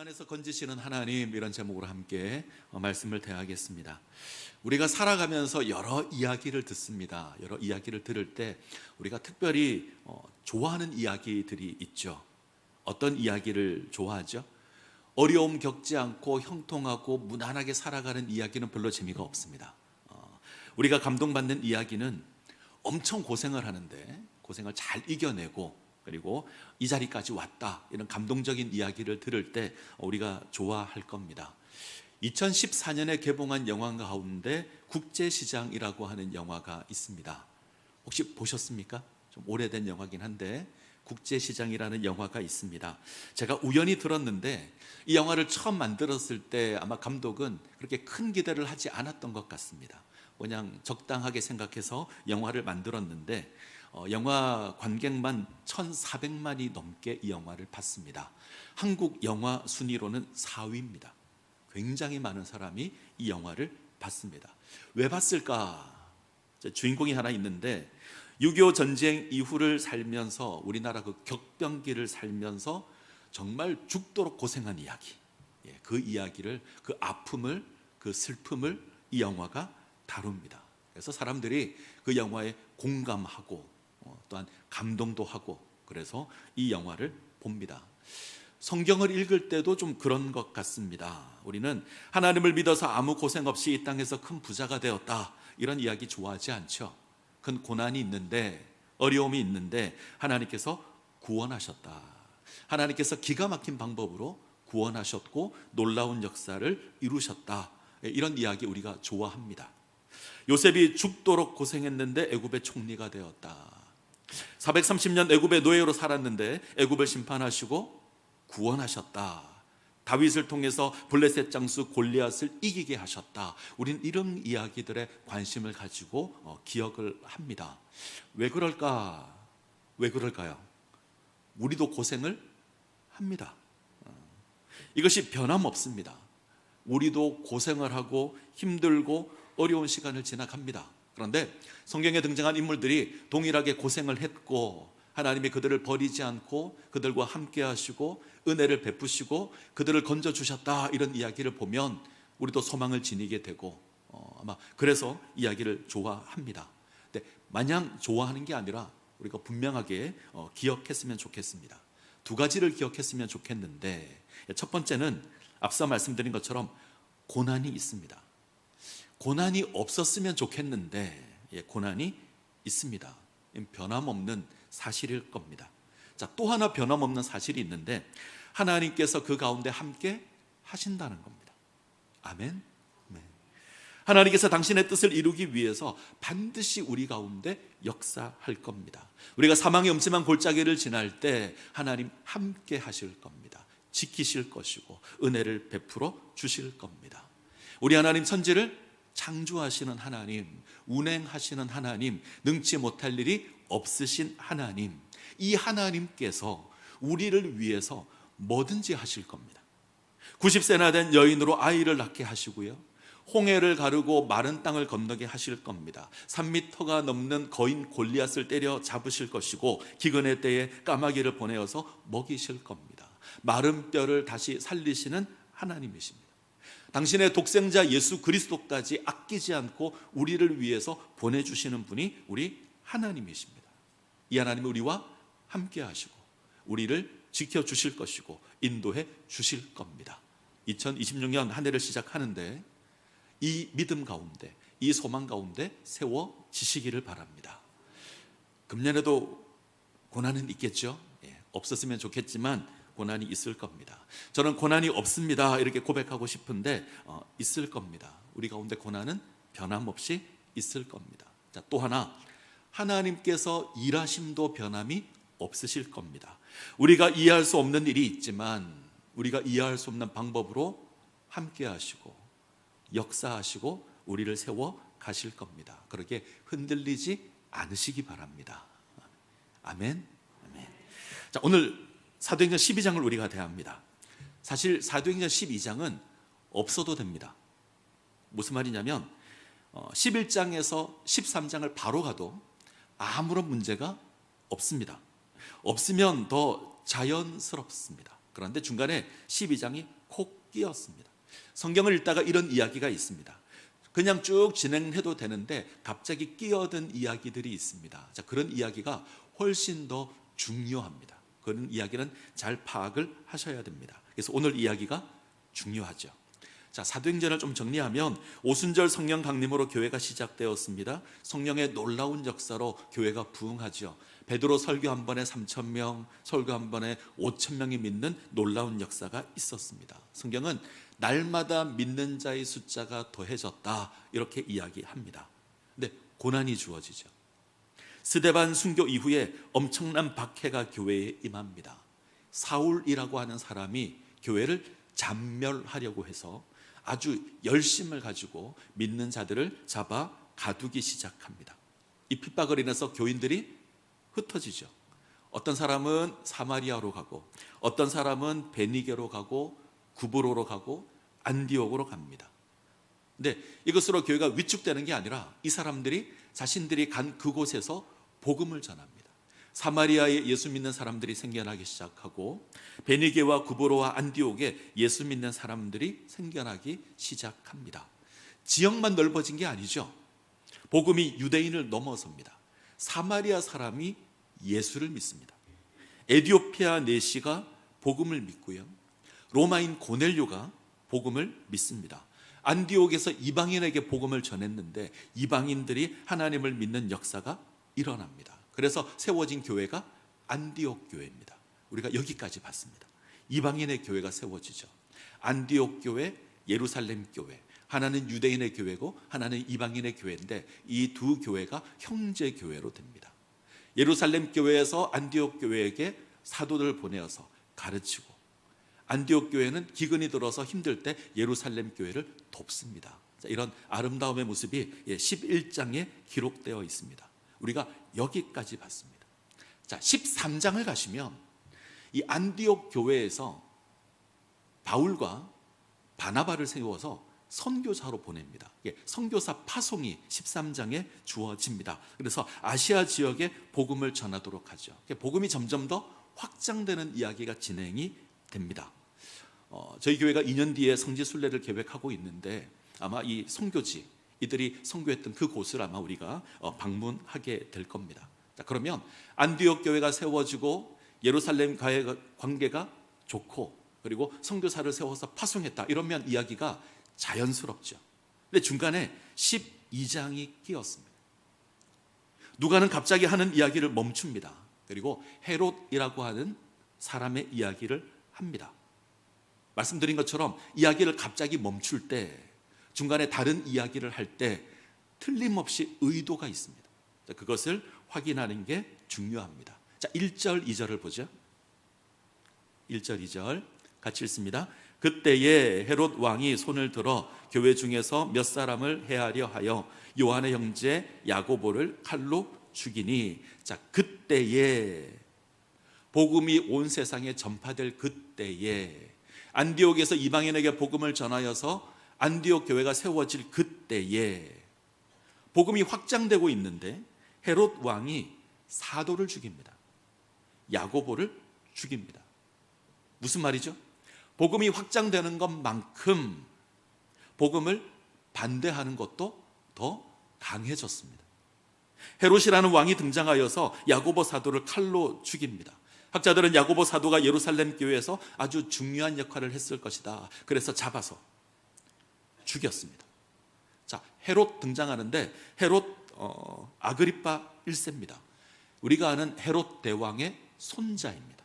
안에서 건지시는 하나님, 이런 제목으로 함께 말씀을 대하겠습니다. 우리가 살아가면서 여러 이야기를 듣습니다. 여러 이야기를 들을 때 우리가 특별히 좋아하는 이야기들이 있죠. 어떤 이야기를 좋아하죠? 어려움 겪지 않고 형통하고 무난하게 살아가는 이야기는 별로 재미가 없습니다. 우리가 감동받는 이야기는 엄청 고생을 하는데 고생을 잘 이겨내고 그리고 이 자리까지 왔다, 이런 감동적인 이야기를 들을 때 우리가 좋아할 겁니다. 2014년에 개봉한 영화 가운데 국제시장이라고 하는 영화가 있습니다. 혹시 보셨습니까? 좀 오래된 영화긴 한데 국제시장이라는 영화가 있습니다. 제가 우연히 들었는데 이 영화를 처음 만들었을 때 아마 감독은 그렇게 큰 기대를 하지 않았던 것 같습니다. 그냥 적당하게 생각해서 영화를 만들었는데 영화 관객만 1,400만이 넘게 이 영화를 봤습니다. 한국 영화 순위로는 4위입니다. 굉장히 많은 사람이 이 영화를 봤습니다. 왜 봤을까? 주인공이 하나 있는데 6.25 전쟁 이후를 살면서 우리나라 그 격변기를 살면서 정말 죽도록 고생한 이야기, 그 이야기를, 그 아픔을, 그 슬픔을 이 영화가 다룹니다. 그래서 사람들이 그 영화에 공감하고 또한 감동도 하고, 그래서 이 영화를 봅니다. 성경을 읽을 때도 좀 그런 것 같습니다. 우리는 하나님을 믿어서 아무 고생 없이 이 땅에서 큰 부자가 되었다, 이런 이야기 좋아하지 않죠. 큰 고난이 있는데, 어려움이 있는데 하나님께서 구원하셨다, 하나님께서 기가 막힌 방법으로 구원하셨고 놀라운 역사를 이루셨다, 이런 이야기 우리가 좋아합니다. 요셉이 죽도록 고생했는데 애굽의 총리가 되었다. 430년 애굽의 노예로 살았는데 애굽을 심판하시고 구원하셨다. 다윗을 통해서 블레셋 장수 골리앗을 이기게 하셨다. 우린 이런 이야기들에 관심을 가지고 기억을 합니다. 왜 그럴까? 왜 그럴까요? 우리도 고생을 합니다. 이것이 변함없습니다. 우리도 고생을 하고 힘들고 어려운 시간을 지나갑니다. 그런데 성경에 등장한 인물들이 동일하게 고생을 했고 하나님이 그들을 버리지 않고 그들과 함께 하시고 은혜를 베푸시고 그들을 건져주셨다, 이런 이야기를 보면 우리도 소망을 지니게 되고 아마 그래서 이야기를 좋아합니다. 근데 마냥 좋아하는 게 아니라 우리가 분명하게 기억했으면 좋겠습니다. 두 가지를 기억했으면 좋겠는데, 첫 번째는 앞서 말씀드린 것처럼 고난이 있습니다. 고난이 없었으면 좋겠는데 고난이 있습니다. 변함없는 사실일 겁니다. 자, 또 하나 변함없는 사실이 있는데 하나님께서 그 가운데 함께 하신다는 겁니다. 아멘. 하나님께서 당신의 뜻을 이루기 위해서 반드시 우리 가운데 역사할 겁니다. 우리가 사망의 음침한 골짜기를 지날 때 하나님 함께 하실 겁니다. 지키실 것이고 은혜를 베풀어 주실 겁니다. 우리 하나님 천지를 창조하시는 하나님, 운행하시는 하나님, 능치 못할 일이 없으신 하나님, 이 하나님께서 우리를 위해서 뭐든지 하실 겁니다. 90세나 된 여인으로 아이를 낳게 하시고요, 홍해를 가르고 마른 땅을 건너게 하실 겁니다. 3미터가 넘는 거인 골리앗을 때려 잡으실 것이고 기근의 때에 까마귀를 보내어서 먹이실 겁니다. 마른 뼈를 다시 살리시는 하나님이십니다. 당신의 독생자 예수 그리스도까지 아끼지 않고 우리를 위해서 보내주시는 분이 우리 하나님이십니다. 이 하나님은 우리와 함께 하시고 우리를 지켜주실 것이고 인도해 주실 겁니다. 2026년 한 해를 시작하는데 이 믿음 가운데, 이 소망 가운데 세워지시기를 바랍니다. 금년에도 고난은 있겠죠. 없었으면 좋겠지만 고난이 있을 겁니다. 저는 고난이 없습니다, 이렇게 고백하고 싶은데 있을 겁니다. 우리 가운데 고난은 변함없이 있을 겁니다. 자, 또 하나, 하나님께서 일하심도 변함이 없으실 겁니다. 우리가 이해할 수 없는 일이 있지만 우리가 이해할 수 없는 방법으로 함께 하시고 역사하시고 우리를 세워 가실 겁니다. 그렇게 흔들리지 않으시기 바랍니다. 아멘. 아멘. 자, 오늘 사도행전 12장을 우리가 대합니다. 사실 사도행전 12장은 없어도 됩니다. 무슨 말이냐면 11장에서 13장을 바로 가도 아무런 문제가 없습니다. 없으면 더 자연스럽습니다. 그런데 중간에 12장이 콕 끼었습니다. 성경을 읽다가 이런 이야기가 있습니다. 그냥 쭉 진행해도 되는데 갑자기 끼어든 이야기들이 있습니다. 자, 그런 이야기가 훨씬 더 중요합니다. 그런 이야기는 잘 파악을 하셔야 됩니다. 그래서 오늘 이야기가 중요하죠. 자, 사도행전을 좀 정리하면 오순절 성령 강림으로 교회가 시작되었습니다. 성령의 놀라운 역사로 교회가 부흥하죠. 베드로 설교 한 번에 3,000명, 설교 한 번에 5,000명이 믿는 놀라운 역사가 있었습니다. 성경은 날마다 믿는 자의 숫자가 더해졌다 이렇게 이야기합니다. 근데 고난이 주어지죠. 스데반 순교 이후에 엄청난 박해가 교회에 임합니다. 사울이라고 하는 사람이 교회를 잔멸하려고 해서 아주 열심을 가지고 믿는 자들을 잡아 가두기 시작합니다. 이 핍박을 인해서 교인들이 흩어지죠. 어떤 사람은 사마리아로 가고 어떤 사람은 베니게로 가고 구브로로 가고 안디옥으로 갑니다. 근데 이것으로 교회가 위축되는 게 아니라 이 사람들이 자신들이 간 그곳에서 복음을 전합니다. 사마리아에 예수 믿는 사람들이 생겨나기 시작하고 베니게와 구브로와 안디옥에 예수 믿는 사람들이 생겨나기 시작합니다. 지역만 넓어진 게 아니죠. 복음이 유대인을 넘어섭니다. 사마리아 사람이 예수를 믿습니다. 에디오피아 내시가 복음을 믿고요. 로마인 고넬료가 복음을 믿습니다. 안디옥에서 이방인에게 복음을 전했는데 이방인들이 하나님을 믿는 역사가 일어납니다. 그래서 세워진 교회가 안디옥 교회입니다. 우리가 여기까지 봤습니다. 이방인의 교회가 세워지죠. 안디옥 교회, 예루살렘 교회. 하나는 유대인의 교회고 하나는 이방인의 교회인데 이 두 교회가 형제 교회로 됩니다. 예루살렘 교회에서 안디옥 교회에게 사도들을 보내어서 가르치고 안디옥 교회는 기근이 들어서 힘들 때 예루살렘 교회를 돕습니다. 이런 아름다움의 모습이 11장에 기록되어 있습니다. 우리가 여기까지 봤습니다. 자, 13장을 가시면 이 안디옥 교회에서 바울과 바나바를 세워서 선교사로 보냅니다. 선교사 파송이 13장에 주어집니다. 그래서 아시아 지역에 복음을 전하도록 하죠. 복음이 점점 더 확장되는 이야기가 진행이 됩니다. 저희 교회가 2년 뒤에 성지순례를 계획하고 있는데 아마 이 선교지 이들이 선교했던 그곳을 아마 우리가 방문하게 될 겁니다. 자, 그러면 안디옥 교회가 세워지고 예루살렘과의 관계가 좋고 그리고 선교사를 세워서 파송했다 이러면 이야기가 자연스럽죠. 근데 중간에 12장이 끼었습니다. 누가는 갑자기 하는 이야기를 멈춥니다. 그리고 헤롯이라고 하는 사람의 이야기를 합니다. 말씀드린 것처럼 이야기를 갑자기 멈출 때 중간에 다른 이야기를 할 때 틀림없이 의도가 있습니다. 그것을 확인하는 게 중요합니다. 자, 1절 2절을 보죠. 1절 2절 같이 읽습니다. 그때에 헤롯 왕이 손을 들어 교회 중에서 몇 사람을 해하려 하여 요한의 형제 야고보를 칼로 죽이니, 자, 그때에 복음이 온 세상에 전파될 그때에 안디옥에서 이방인에게 복음을 전하여서 안디옥 교회가 세워질 그때에 복음이 확장되고 있는데 헤롯 왕이 사도를 죽입니다. 야고보를 죽입니다. 무슨 말이죠? 복음이 확장되는 것만큼 복음을 반대하는 것도 더 강해졌습니다. 헤롯이라는 왕이 등장하여서 야고보 사도를 칼로 죽입니다. 학자들은 야고보 사도가 예루살렘 교회에서 아주 중요한 역할을 했을 것이다. 그래서 잡아서 죽였습니다. 자, 헤롯 등장하는데 헤롯 아그리파 1세입니다. 우리가 아는 헤롯 대왕의 손자입니다.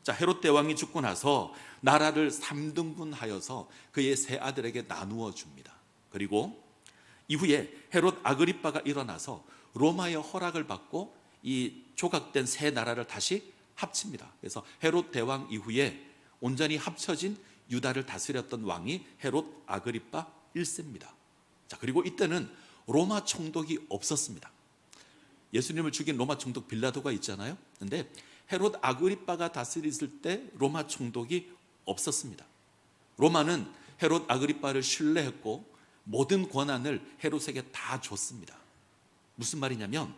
자, 헤롯 대왕이 죽고 나서 나라를 3등분하여서 그의 세 아들에게 나누어 줍니다. 그리고 이후에 헤롯 아그리파가 일어나서 로마의 허락을 받고 이 조각된 세 나라를 다시 합칩니다. 그래서 헤롯 대왕 이후에 온전히 합쳐진 유다를 다스렸던 왕이 헤롯 아그리파 1세입니다. 자, 그리고 이때는 로마 총독이 없었습니다. 예수님을 죽인 로마 총독 빌라도가 있잖아요. 그런데 헤롯 아그리파가 다스렸을 때 로마 총독이 없었습니다. 로마는 헤롯 아그리파를 신뢰했고 모든 권한을 헤롯에게 다 줬습니다. 무슨 말이냐면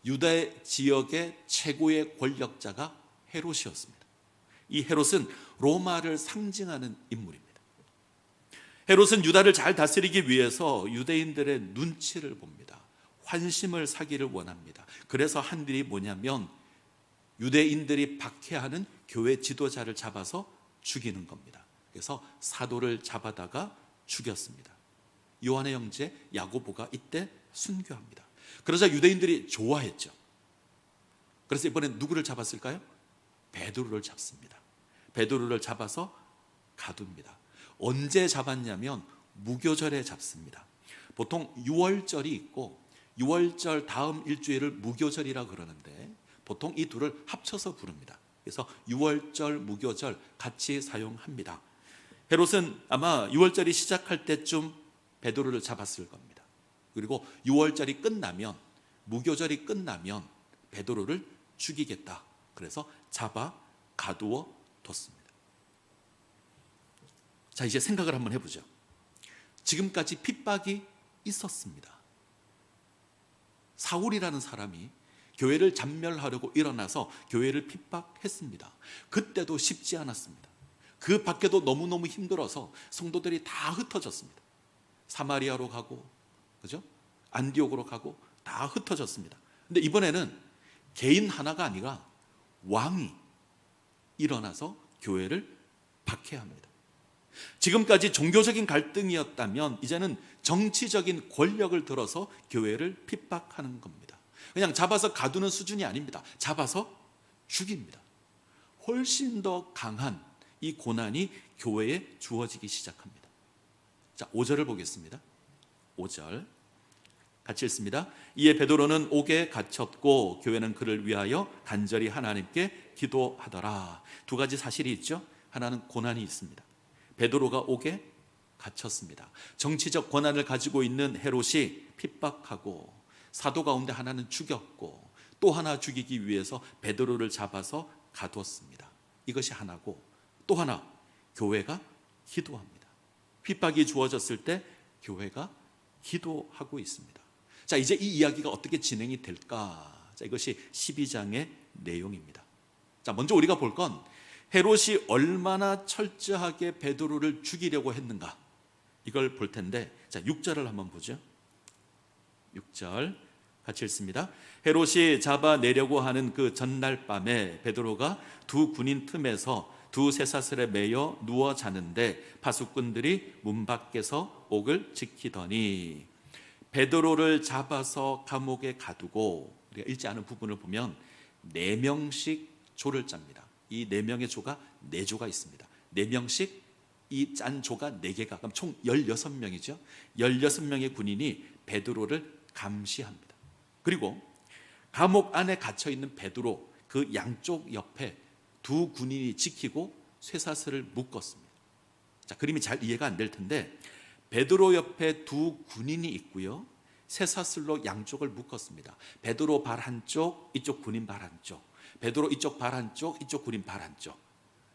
유다 지역의 최고의 권력자가 헤롯이었습니다. 이 헤롯은 로마를 상징하는 인물입니다. 헤롯은 유다를 잘 다스리기 위해서 유대인들의 눈치를 봅니다. 환심을 사기를 원합니다. 그래서 한 일이 뭐냐면 유대인들이 박해하는 교회 지도자를 잡아서 죽이는 겁니다. 그래서 사도를 잡아다가 죽였습니다. 요한의 형제 야고보가 이때 순교합니다. 그러자 유대인들이 좋아했죠. 그래서 이번엔 누구를 잡았을까요? 베드로를 잡습니다. 베드로를 잡아서 가둡니다. 언제 잡았냐면 무교절에 잡습니다. 보통 유월절이 있고 유월절 다음 일주일을 무교절이라 그러는데 보통 이 둘을 합쳐서 부릅니다. 그래서 유월절, 무교절 같이 사용합니다. 헤롯은 아마 유월절이 시작할 때쯤 베드로를 잡았을 겁니다. 그리고 유월절이 끝나면, 무교절이 끝나면 베드로를 죽이겠다. 그래서 잡아 가두어 뒀습니다. 자, 이제 생각을 한번 해보죠. 지금까지 핍박이 있었습니다. 사울이라는 사람이 교회를 잔멸하려고 일어나서 교회를 핍박했습니다. 그때도 쉽지 않았습니다. 그 밖에도 너무너무 힘들어서 성도들이 다 흩어졌습니다. 사마리아로 가고, 그죠? 안디옥으로 가고 다 흩어졌습니다. 근데 이번에는 개인 하나가 아니라 왕이 일어나서 교회를 박해합니다. 지금까지 종교적인 갈등이었다면 이제는 정치적인 권력을 들어서 교회를 핍박하는 겁니다. 그냥 잡아서 가두는 수준이 아닙니다. 잡아서 죽입니다. 훨씬 더 강한 이 고난이 교회에 주어지기 시작합니다. 자, 5절을 보겠습니다. 5절 같이 읽습니다. 이에 베드로는 옥에 갇혔고 교회는 그를 위하여 간절히 하나님께 기도하더라. 두 가지 사실이 있죠. 하나는 고난이 있습니다. 베드로가 옥에 갇혔습니다. 정치적 권한을 가지고 있는 헤롯이 핍박하고 사도 가운데 하나는 죽였고 또 하나 죽이기 위해서 베드로를 잡아서 가두었습니다. 이것이 하나고 또 하나 교회가 기도합니다. 핍박이 주어졌을 때 교회가 기도하고 있습니다. 자, 이제 이 이야기가 어떻게 진행이 될까? 자, 이것이 12장의 내용입니다. 자, 먼저 우리가 볼 건 헤롯이 얼마나 철저하게 베드로를 죽이려고 했는가 이걸 볼 텐데, 자, 6절을 한번 보죠. 6절 같이 읽습니다. 헤롯이 잡아내려고 하는 그 전날 밤에 베드로가 두 군인 틈에서 두 쇠사슬에 매여 누워 자는데 파수꾼들이 문 밖에서 옥을 지키더니 베드로를 잡아서 감옥에 가두고, 우리가 읽지 않은 부분을 보면 4명씩 조를 짭니다. 이 4명의 조가 4조가 있습니다. 4명씩 이 짠 조가 4개가, 그럼 총 16명이죠. 16명의 군인이 베드로를 감시합니다. 그리고 감옥 안에 갇혀있는 베드로 그 양쪽 옆에 두 군인이 지키고 쇠사슬을 묶었습니다. 자, 그림이 잘 이해가 안 될 텐데 베드로 옆에 두 군인이 있고요. 쇠사슬로 양쪽을 묶었습니다. 베드로 발 한쪽, 이쪽 군인 발 한쪽. 베드로 이쪽 발 한쪽, 이쪽 군인 발 한쪽.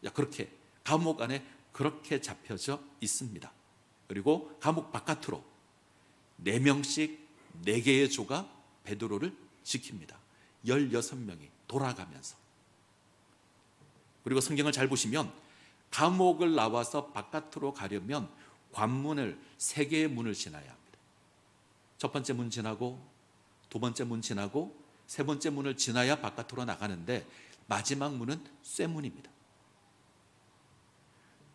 자, 그렇게 감옥 안에 그렇게 잡혀져 있습니다. 그리고 감옥 바깥으로 4명씩 4개의 조가 베드로를 지킵니다. 16명이 돌아가면서. 그리고 성경을 잘 보시면 감옥을 나와서 바깥으로 가려면 관문을 3개의 문을 지나야 합니다. 첫 번째 문 지나고 두 번째 문 지나고 세 번째 문을 지나야 바깥으로 나가는데 마지막 문은 쇠문입니다.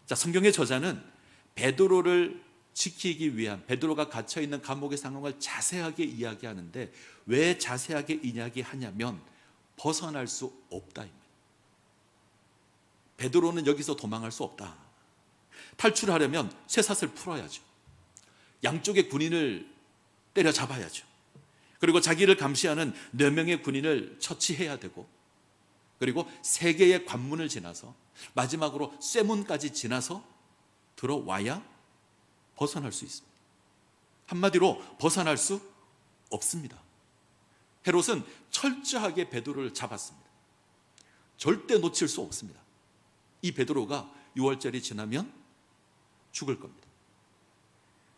자, 성경의 저자는 베드로를 지키기 위한, 베드로가 갇혀있는 감옥의 상황을 자세하게 이야기하는데 왜 자세하게 이야기하냐면 벗어날 수 없다입니다. 베드로는 여기서 도망할 수 없다. 탈출하려면 쇠사슬 풀어야죠. 양쪽의 군인을 때려잡아야죠. 그리고 자기를 감시하는 4명의 군인을 처치해야 되고, 그리고 3개의 관문을 지나서 마지막으로 쇠문까지 지나서 들어와야 벗어날 수 있습니다. 한마디로 벗어날 수 없습니다. 헤롯은 철저하게 베드로를 잡았습니다. 절대 놓칠 수 없습니다. 이 베드로가 6월절이 지나면 죽을 겁니다.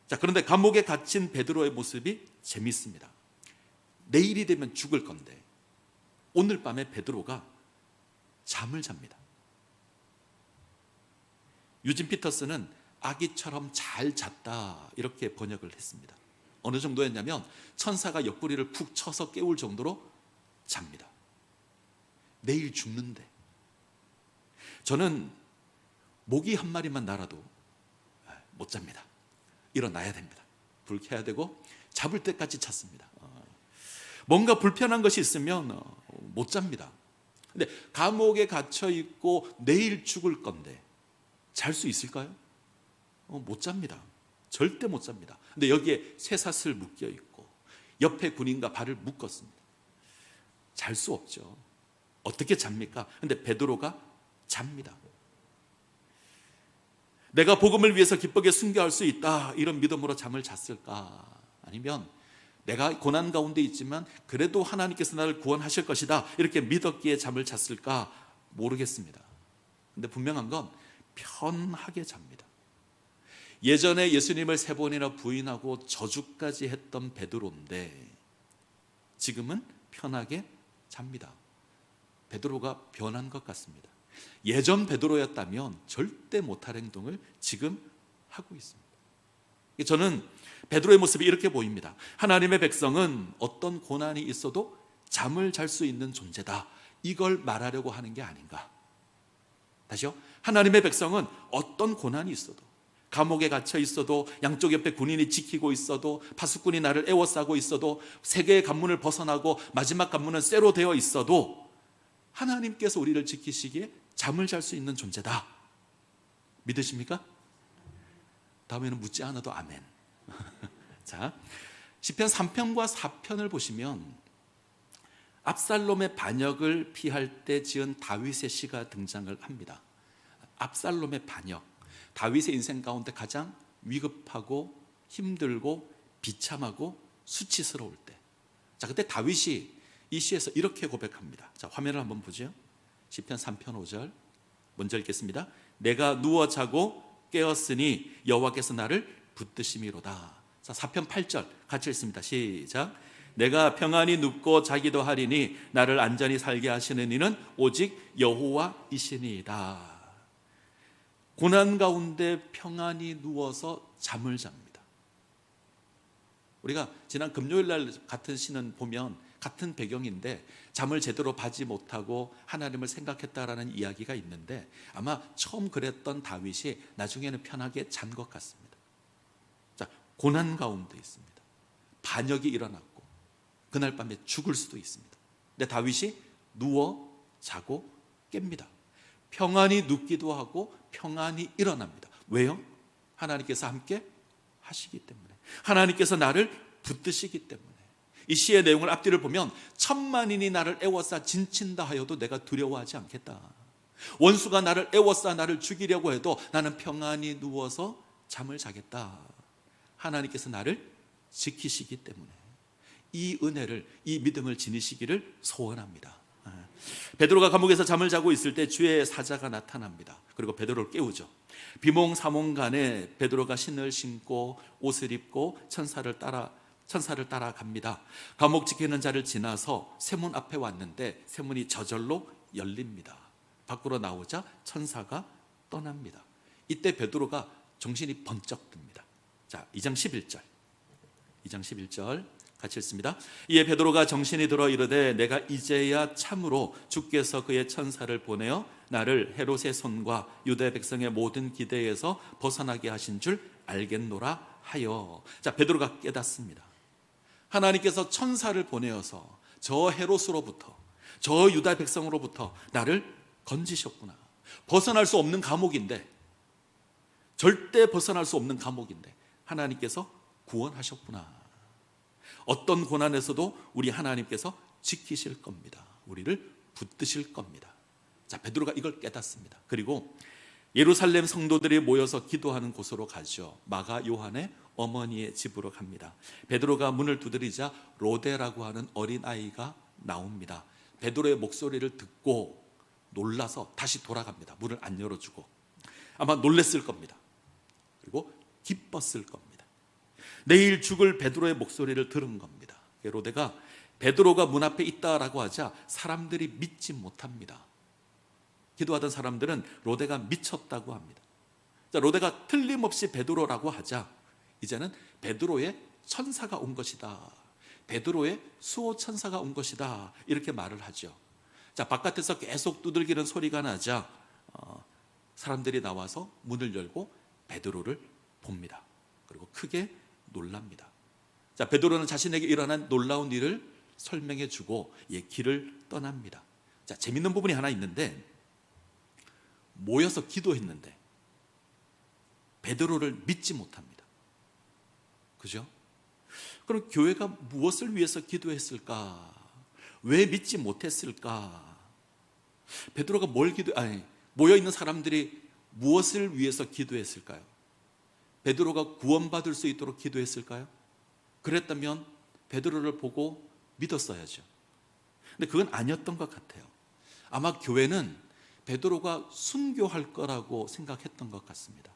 자, 그런데 감옥에 갇힌 베드로의 모습이 재밌습니다. 내일이 되면 죽을 건데 오늘 밤에 베드로가 잠을 잡니다. 유진 피터스는 아기처럼 잘 잤다 이렇게 번역을 했습니다. 어느 정도였냐면 천사가 옆구리를 푹 쳐서 깨울 정도로 잡니다. 내일 죽는데. 저는 모기 한 마리만 날아도 못 잡니다. 일어나야 됩니다. 불 켜야 되고 잡을 때까지 찾습니다. 뭔가 불편한 것이 있으면 못 잡니다. 근데 감옥에 갇혀 있고 내일 죽을 건데 잘 수 있을까요? 못 잡니다. 절대 못 잡니다. 근데 여기에 쇠사슬 묶여 있고 옆에 군인과 발을 묶었습니다. 잘 수 없죠. 어떻게 잡니까? 근데 베드로가 잡니다. 내가 복음을 위해서 기쁘게 순교할 수 있다 이런 믿음으로 잠을 잤을까? 아니면 내가 고난 가운데 있지만 그래도 하나님께서 나를 구원하실 것이다 이렇게 믿었기에 잠을 잤을까? 모르겠습니다. 근데 분명한 건 편하게 잡니다. 예전에 예수님을 3번이나 부인하고 저주까지 했던 베드로인데 지금은 편하게 잡니다. 베드로가 변한 것 같습니다. 예전 베드로였다면 절대 못할 행동을 지금 하고 있습니다. 저는 베드로의 모습이 이렇게 보입니다. 하나님의 백성은 어떤 고난이 있어도 잠을 잘 수 있는 존재다. 이걸 말하려고 하는 게 아닌가. 다시요. 하나님의 백성은 어떤 고난이 있어도, 감옥에 갇혀 있어도, 양쪽 옆에 군인이 지키고 있어도, 파수꾼이 나를 애워싸고 있어도, 세계의 관문을 벗어나고 마지막 관문은 쇠로 되어 있어도 하나님께서 우리를 지키시기에 잠을 잘 수 있는 존재다. 믿으십니까? 다음에는 묻지 않아도 아멘. 자, 시편 3편과 4편을 보시면 압살롬의 반역을 피할 때 지은 다윗의 시가 등장을 합니다. 압살롬의 반역, 다윗의 인생 가운데 가장 위급하고 힘들고 비참하고 수치스러울 때. 자, 그때 다윗이 이 시에서 이렇게 고백합니다. 자, 화면을 한번 보죠. 시편 3편 5절 먼저 읽겠습니다. 내가 누워 자고 깨었으니 여호와께서 나를 붙드심이로다. 자, 4편 8절 같이 읽습니다. 시작. 내가 평안히 눕고 자기도 하리니 나를 안전히 살게 하시는 이는 오직 여호와이시니이다. 고난 가운데 평안히 누워서 잠을 잡니다. 우리가 지난 금요일 날 같은 시는 보면 같은 배경인데 잠을 제대로 받지 못하고 하나님을 생각했다라는 이야기가 있는데 아마 처음 그랬던 다윗이 나중에는 편하게 잔 것 같습니다. 자, 고난 가운데 있습니다. 반역이 일어났고 그날 밤에 죽을 수도 있습니다. 근데 다윗이 누워 자고 깹니다. 평안히 눕기도 하고 평안히 일어납니다. 왜요? 하나님께서 함께 하시기 때문에, 하나님께서 나를 붙드시기 때문에. 이 시의 내용을 앞뒤를 보면 천만인이 나를 애워싸 진친다 하여도 내가 두려워하지 않겠다. 원수가 나를 애워싸 나를 죽이려고 해도 나는 평안히 누워서 잠을 자겠다. 하나님께서 나를 지키시기 때문에 이 은혜를, 이 믿음을 지니시기를 소원합니다. 베드로가 감옥에서 잠을 자고 있을 때 주의 사자가 나타납니다. 그리고 베드로를 깨우죠. 비몽사몽간에 베드로가 신을 신고 옷을 입고 천사를 따라 갑니다. 감옥 지키는 자를 지나서 세문 앞에 왔는데 세문이 저절로 열립니다. 밖으로 나오자 천사가 떠납니다. 이때 베드로가 정신이 번쩍 듭니다. 자, 2장 11절 같이 읽습니다. 이에 베드로가 정신이 들어 이르되 내가 이제야 참으로 주께서 그의 천사를 보내어 나를 헤롯의 손과 유대 백성의 모든 기대에서 벗어나게 하신 줄 알겠노라 하여. 자, 베드로가 깨닫습니다. 하나님께서 천사를 보내어서 저 헤롯으로부터, 저 유다 백성으로부터 나를 건지셨구나. 벗어날 수 없는 감옥인데, 절대 벗어날 수 없는 감옥인데 하나님께서 구원하셨구나. 어떤 고난에서도 우리 하나님께서 지키실 겁니다. 우리를 붙드실 겁니다. 자, 베드로가 이걸 깨닫습니다. 그리고 예루살렘 성도들이 모여서 기도하는 곳으로 가죠. 마가 요한의 어머니의 집으로 갑니다. 베드로가 문을 두드리자 로데라고 하는 어린아이가 나옵니다. 베드로의 목소리를 듣고 놀라서 다시 돌아갑니다. 문을 안 열어주고. 아마 놀랬을 겁니다. 그리고 기뻤을 겁니다. 내일 죽을 베드로의 목소리를 들은 겁니다. 로데가 베드로가 문 앞에 있다라고 하자 사람들이 믿지 못합니다. 기도하던 사람들은 로데가 미쳤다고 합니다. 자, 로데가 틀림없이 베드로라고 하자 이제는 베드로의 천사가 온 것이다, 베드로의 수호 천사가 온 것이다, 이렇게 말을 하죠. 자, 바깥에서 계속 두들기는 소리가 나자 사람들이 나와서 문을 열고 베드로를 봅니다. 그리고 크게 놀랍니다. 자, 베드로는 자신에게 일어난 놀라운 일을 설명해 주고 길을 떠납니다. 자, 재밌는 부분이 하나 있는데, 모여서 기도했는데 베드로를 믿지 못합니다. 그죠? 그럼 교회가 무엇을 위해서 기도했을까? 왜 믿지 못했을까? 베드로가 모여 있는 사람들이 무엇을 위해서 기도했을까요? 베드로가 구원받을 수 있도록 기도했을까요? 그랬다면 베드로를 보고 믿었어야죠. 근데 그건 아니었던 것 같아요. 아마 교회는 베드로가 순교할 거라고 생각했던 것 같습니다.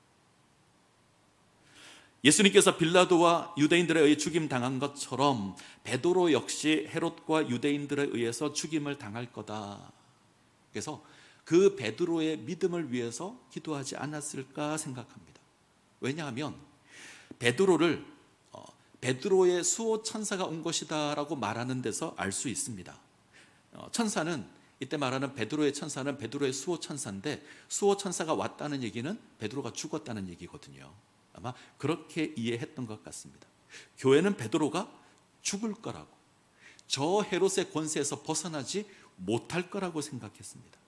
예수님께서 빌라도와 유대인들에 의해 죽임당한 것처럼 베드로 역시 헤롯과 유대인들에 의해서 죽임을 당할 거다. 그래서 그 베드로의 믿음을 위해서 기도하지 않았을까 생각합니다. 왜냐하면 베드로를 베드로의 수호 천사가 온 것이다 라고 말하는 데서 알 수 있습니다. 천사는, 이때 말하는 베드로의 천사는 베드로의 수호 천사인데, 수호 천사가 왔다는 얘기는 베드로가 죽었다는 얘기거든요. 아마 그렇게 이해했던 것 같습니다. 교회는 베드로가 죽을 거라고, 저 헤롯의 권세에서 벗어나지 못할 거라고 생각했습니다.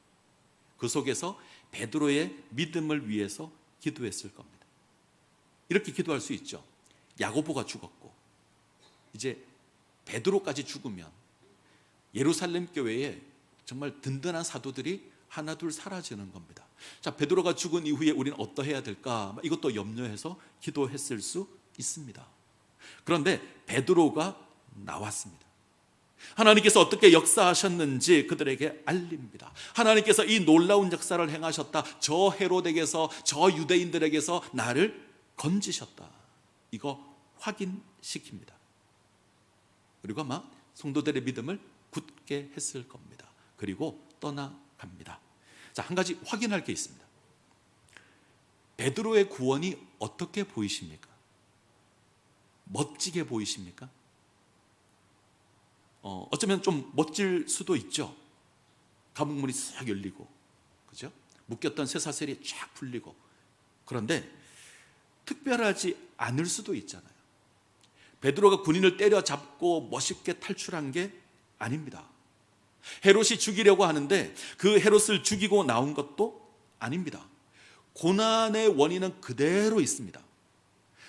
그 속에서 베드로의 믿음을 위해서 기도했을 겁니다. 이렇게 기도할 수 있죠. 야고보가 죽었고 이제 베드로까지 죽으면 예루살렘 교회에 정말 든든한 사도들이 하나둘 사라지는 겁니다. 자, 베드로가 죽은 이후에 우리는 어떠해야 될까? 이것도 염려해서 기도했을 수 있습니다. 그런데 베드로가 나왔습니다. 하나님께서 어떻게 역사하셨는지 그들에게 알립니다. 하나님께서 이 놀라운 역사를 행하셨다, 저 헤롯에게서, 저 유대인들에게서 나를 건지셨다, 이거 확인시킵니다. 그리고 아마 성도들의 믿음을 굳게 했을 겁니다. 그리고 떠나갑니다. 자, 한 가지 확인할 게 있습니다. 베드로의 구원이 어떻게 보이십니까? 멋지게 보이십니까? 어쩌면 좀 멋질 수도 있죠. 감옥문이 싹 열리고, 그죠? 묶였던 쇠사슬이 쫙 풀리고. 그런데 특별하지 않을 수도 있잖아요. 베드로가 군인을 때려잡고 멋있게 탈출한 게 아닙니다. 헤롯이 죽이려고 하는데 그 헤롯을 죽이고 나온 것도 아닙니다. 고난의 원인은 그대로 있습니다.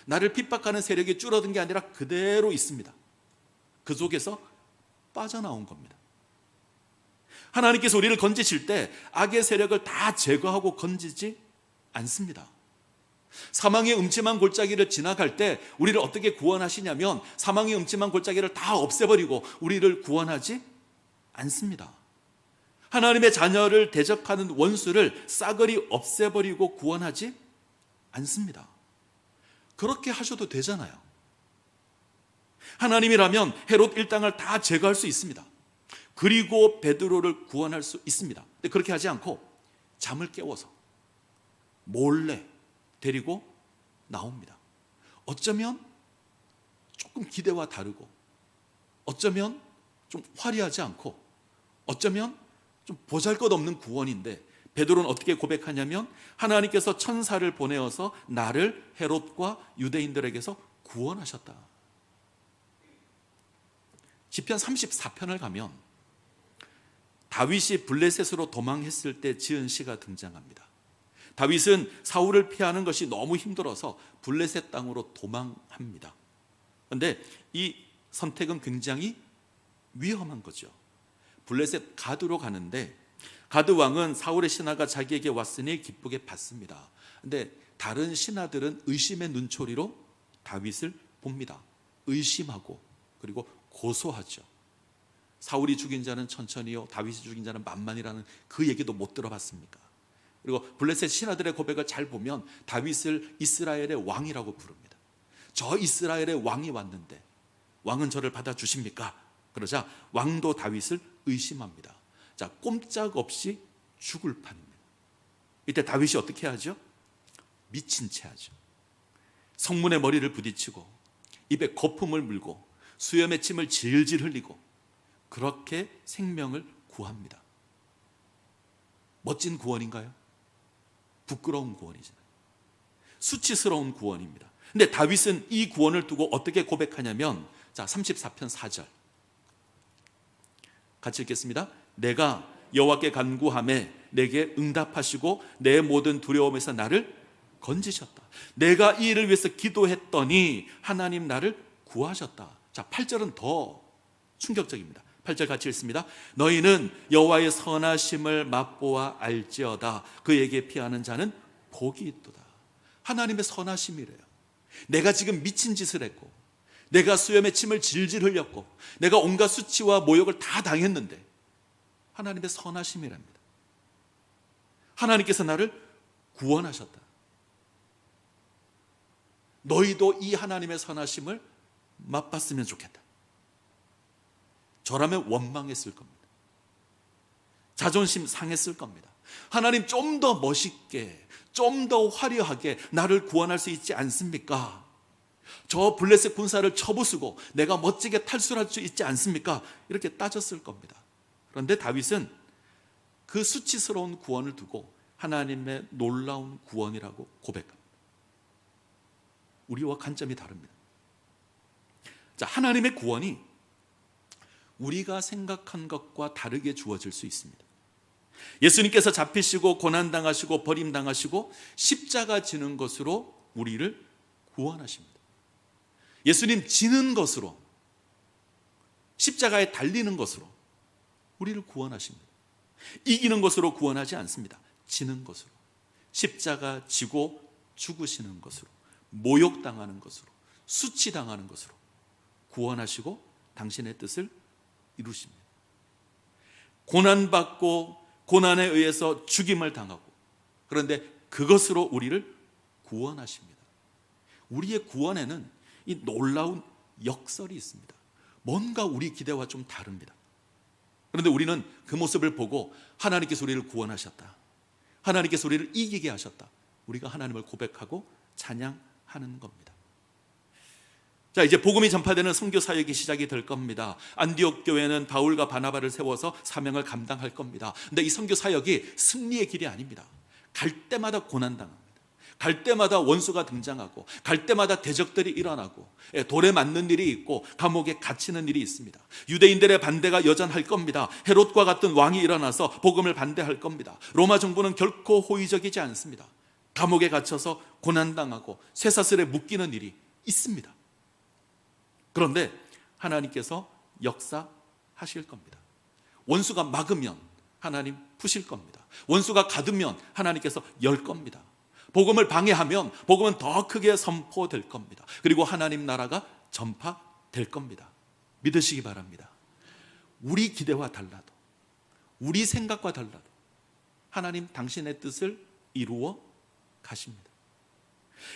나를 핍박하는 세력이 줄어든 게 아니라 그대로 있습니다. 그 속에서 빠져나온 겁니다. 하나님께서 우리를 건지실 때 악의 세력을 다 제거하고 건지지 않습니다. 사망의 음침한 골짜기를 지나갈 때 우리를 어떻게 구원하시냐면, 사망의 음침한 골짜기를 다 없애버리고 우리를 구원하지 않습니다. 하나님의 자녀를 대적하는 원수를 싸그리 없애버리고 구원하지 않습니다. 그렇게 하셔도 되잖아요. 하나님이라면 헤롯 일당을 다 제거할 수 있습니다. 그리고 베드로를 구원할 수 있습니다. 근데 그렇게 하지 않고 잠을 깨워서 몰래 데리고 나옵니다. 어쩌면 조금 기대와 다르고, 어쩌면 좀 화려하지 않고, 어쩌면 좀 보잘것없는 구원인데, 베드로는 어떻게 고백하냐면, 하나님께서 천사를 보내어서 나를 헤롯과 유대인들에게서 구원하셨다. 시편 34편을 가면 다윗이 블레셋으로 도망했을 때 지은 시가 등장합니다. 다윗은 사울을 피하는 것이 너무 힘들어서 블레셋 땅으로 도망합니다. 그런데 이 선택은 굉장히 위험한 거죠. 블레셋 가드로 가는데, 가드 왕은 사울의 신하가 자기에게 왔으니 기쁘게 받습니다. 그런데 다른 신하들은 의심의 눈초리로 다윗을 봅니다. 의심하고, 그리고 고소하죠. 사울이 죽인 자는 천천히요, 다윗이 죽인 자는 만만이라는 그 얘기도 못 들어봤습니까? 그리고 블레셋 신하들의 고백을 잘 보면 다윗을 이스라엘의 왕이라고 부릅니다. 저 이스라엘의 왕이 왔는데 왕은 저를 받아주십니까? 그러자 왕도 다윗을 의심합니다. 자, 꼼짝없이 죽을 판입니다. 이때 다윗이 어떻게 하죠? 미친 채 하죠. 성문에 머리를 부딪히고 입에 거품을 물고 수염에 침을 질질 흘리고 그렇게 생명을 구합니다. 멋진 구원인가요? 부끄러운 구원이죠. 수치스러운 구원입니다. 근데 다윗은 이 구원을 두고 어떻게 고백하냐면, 자, 34편 4절 같이 읽겠습니다. 내가 여호와께 간구하매 내게 응답하시고 내 모든 두려움에서 나를 건지셨다. 내가 이 일을 위해서 기도했더니 하나님 나를 구하셨다. 자, 8절은 더 충격적입니다. 8절 같이 읽습니다. 너희는 여호와의 선하심을 맛보아 알지어다. 그에게 피하는 자는 복이 있도다. 하나님의 선하심이래요. 내가 지금 미친 짓을 했고, 내가 수염에 침을 질질 흘렸고, 내가 온갖 수치와 모욕을 다 당했는데 하나님의 선하심이랍니다. 하나님께서 나를 구원하셨다. 너희도 이 하나님의 선하심을 맛봤으면 좋겠다. 저라면 원망했을 겁니다. 자존심 상했을 겁니다. 하나님 좀 더 멋있게, 좀 더 화려하게 나를 구원할 수 있지 않습니까? 저 블레셋 군사를 쳐부수고 내가 멋지게 탈출할 수 있지 않습니까? 이렇게 따졌을 겁니다. 그런데 다윗은 그 수치스러운 구원을 두고 하나님의 놀라운 구원이라고 고백합니다. 우리와 관점이 다릅니다. 자, 하나님의 구원이 우리가 생각한 것과 다르게 주어질 수 있습니다. 예수님께서 잡히시고 고난당하시고 버림당하시고 십자가 지는 것으로 우리를 구원하십니다. 예수님 지는 것으로, 십자가에 달리는 것으로 우리를 구원하십니다. 이기는 것으로 구원하지 않습니다. 지는 것으로, 십자가 지고 죽으시는 것으로, 모욕당하는 것으로, 수치당하는 것으로 구원하시고 당신의 뜻을 이루십니다. 고난받고 고난에 의해서 죽임을 당하고, 그런데 그것으로 우리를 구원하십니다. 우리의 구원에는 이 놀라운 역설이 있습니다. 뭔가 우리 기대와 좀 다릅니다. 그런데 우리는 그 모습을 보고 하나님께서 우리를 구원하셨다, 하나님께서 우리를 이기게 하셨다, 우리가 하나님을 고백하고 찬양하는 겁니다. 자, 이제 복음이 전파되는 선교 사역이 시작이 될 겁니다. 안디옥 교회는 바울과 바나바를 세워서 사명을 감당할 겁니다. 근데 이 선교 사역이 승리의 길이 아닙니다. 갈 때마다 고난당합니다. 갈 때마다 원수가 등장하고, 갈 때마다 대적들이 일어나고, 돌에 맞는 일이 있고 감옥에 갇히는 일이 있습니다. 유대인들의 반대가 여전할 겁니다. 헤롯과 같은 왕이 일어나서 복음을 반대할 겁니다. 로마 정부는 결코 호의적이지 않습니다. 감옥에 갇혀서 고난당하고 쇠사슬에 묶이는 일이 있습니다. 그런데 하나님께서 역사하실 겁니다. 원수가 막으면 하나님 푸실 겁니다. 원수가 가두면 하나님께서 열 겁니다. 복음을 방해하면 복음은 더 크게 선포될 겁니다. 그리고 하나님 나라가 전파될 겁니다. 믿으시기 바랍니다. 우리 기대와 달라도, 우리 생각과 달라도 하나님 당신의 뜻을 이루어 가십니다.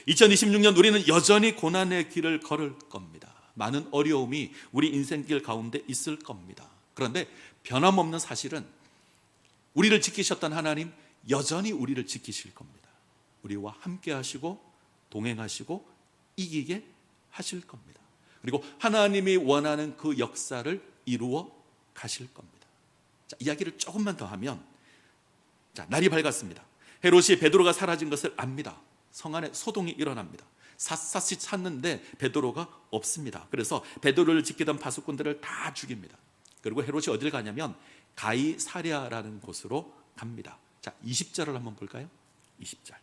2026년 우리는 여전히 고난의 길을 걸을 겁니다. 많은 어려움이 우리 인생길 가운데 있을 겁니다. 그런데 변함없는 사실은 우리를 지키셨던 하나님 여전히 우리를 지키실 겁니다. 우리와 함께 하시고 동행하시고 이기게 하실 겁니다. 그리고 하나님이 원하는 그 역사를 이루어 가실 겁니다. 자, 이야기를 조금만 더 하면, 자, 날이 밝았습니다. 헤롯이 베드로가 사라진 것을 압니다. 성 안에 소동이 일어납니다. 샅샅이 찾는데 베드로가 없습니다. 그래서 베드로를 지키던 파수꾼들을 다 죽입니다. 그리고 헤롯이 어딜 가냐면 가이사랴라는 곳으로 갑니다. 자, 20절을 한번 볼까요? 20절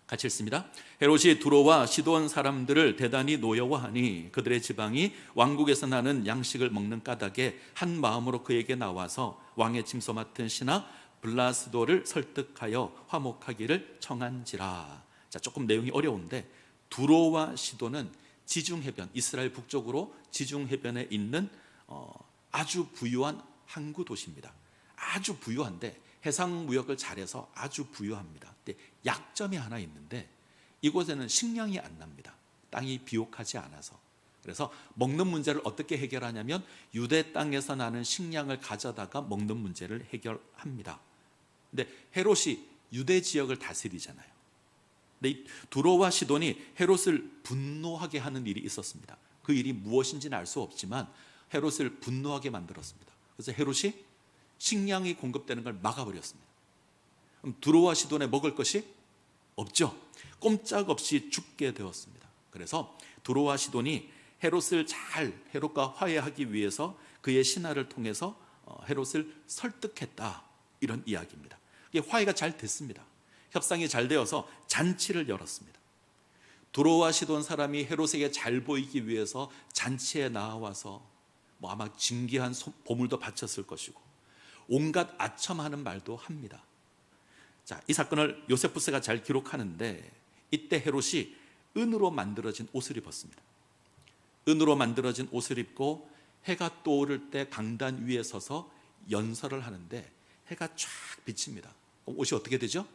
같이 읽습니다. 헤롯이 두로와 시돈 사람들을 대단히 노여워하니 그들의 지방이 왕국에서 나는 양식을 먹는 까닭에 한 마음으로 그에게 나와서 왕의 침소 맡은 신하 블라스도를 설득하여 화목하기를 청한지라. 자, 조금 내용이 어려운데, 두로와 시돈은 지중해변, 이스라엘 북쪽으로 지중해변에 있는 아주 부유한 항구 도시입니다. 아주 부유한데 해상 무역을 잘해서 아주 부유합니다. 근데 약점이 하나 있는데, 이곳에는 식량이 안 납니다. 땅이 비옥하지 않아서. 그래서 먹는 문제를 어떻게 해결하냐면 유대 땅에서 나는 식량을 가져다가 먹는 문제를 해결합니다. 근데 헤롯이 유대 지역을 다스리잖아요. 근데 이 두로와 시돈이 헤롯을 분노하게 하는 일이 있었습니다. 그 일이 무엇인지는 알 수 없지만 헤롯을 분노하게 만들었습니다. 그래서 헤롯이 식량이 공급되는 걸 막아버렸습니다. 그럼 두로와 시돈에 먹을 것이 없죠. 꼼짝없이 죽게 되었습니다. 그래서 두로와 시돈이 헤롯과 화해하기 위해서 그의 신하를 통해서 헤롯을 설득했다, 이런 이야기입니다. 이게 화해가 잘 됐습니다. 협상이 잘 되어서 잔치를 열었습니다. 두로와 시돈 사람이 헤롯에게 잘 보이기 위해서 잔치에 나와서 아마 진귀한 보물도 바쳤을 것이고 온갖 아첨하는 말도 합니다. 자, 이 사건을 요세푸스가 잘 기록하는데 이때 헤롯이 은으로 만들어진 옷을 입었습니다. 은으로 만들어진 옷을 입고 해가 떠오를 때 강단 위에 서서 연설을 하는데 해가 쫙 비칩니다. 그럼 옷이 어떻게 되죠?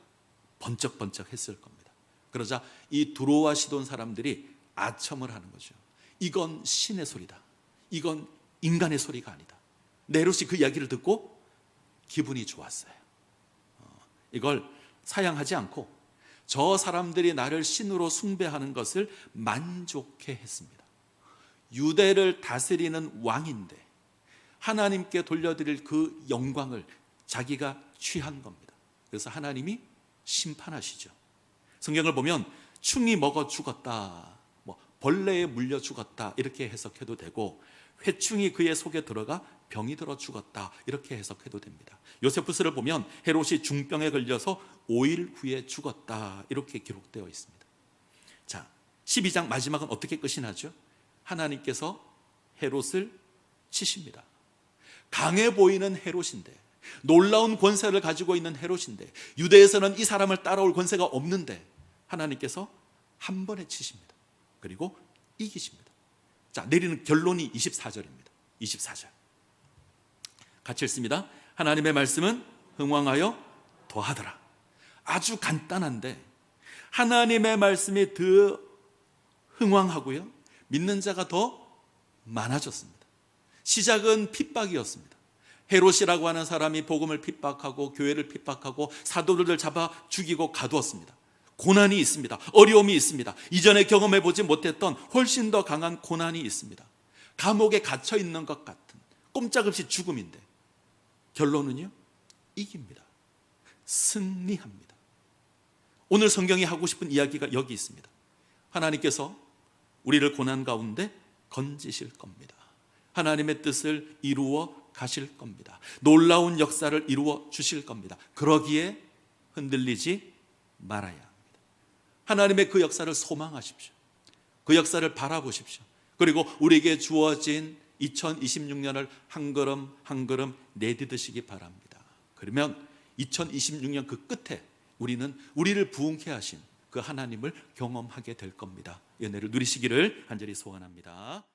번쩍번쩍 했을 겁니다. 그러자 이 두로와 시돈 사람들이 아첨을 하는 거죠. 이건 신의 소리다. 이건 인간의 소리가 아니다. 헤롯이 그 이야기를 듣고 기분이 좋았어요. 이걸 사양하지 않고 저 사람들이 나를 신으로 숭배하는 것을 만족해 했습니다. 유대를 다스리는 왕인데 하나님께 돌려드릴 그 영광을 자기가 취한 겁니다. 그래서 하나님이 심판하시죠. 성경을 보면 충이 먹어 죽었다, 벌레에 물려 죽었다, 이렇게 해석해도 되고 회충이 그의 속에 들어가 병이 들어 죽었다, 이렇게 해석해도 됩니다. 요세푸스를 보면 헤롯이 중병에 걸려서 5일 후에 죽었다, 이렇게 기록되어 있습니다. 자, 12장 마지막은 어떻게 끝이 나죠? 하나님께서 헤롯을 치십니다. 강해 보이는 헤롯인데, 놀라운 권세를 가지고 있는 헤롯인데, 유대에서는 이 사람을 따라올 권세가 없는데 하나님께서 한 번에 치십니다. 그리고 이기십니다. 자, 내리는 결론이 24절입니다. 24절 같이 읽습니다. 하나님의 말씀은 흥왕하여 더하더라. 아주 간단한데 하나님의 말씀이 더 흥왕하고요, 믿는 자가 더 많아졌습니다. 시작은 핍박이었습니다. 헤롯이라고 하는 사람이 복음을 핍박하고 교회를 핍박하고 사도들을 잡아 죽이고 가두었습니다. 고난이 있습니다. 어려움이 있습니다. 이전에 경험해 보지 못했던 훨씬 더 강한 고난이 있습니다. 감옥에 갇혀 있는 것 같은 꼼짝없이 죽음인데 결론은요, 이깁니다. 승리합니다. 오늘 성경이 하고 싶은 이야기가 여기 있습니다. 하나님께서 우리를 고난 가운데 건지실 겁니다. 하나님의 뜻을 이루어 가실 겁니다. 놀라운 역사를 이루어 주실 겁니다. 그러기에 흔들리지 말아야 합니다. 하나님의 그 역사를 소망하십시오. 그 역사를 바라보십시오. 그리고 우리에게 주어진 2026년을 한 걸음 한 걸음 내딛으시기 바랍니다. 그러면 2026년 그 끝에 우리를 부흥케 하신 그 하나님을 경험하게 될 겁니다. 은혜를 누리시기를 간절히 소원합니다.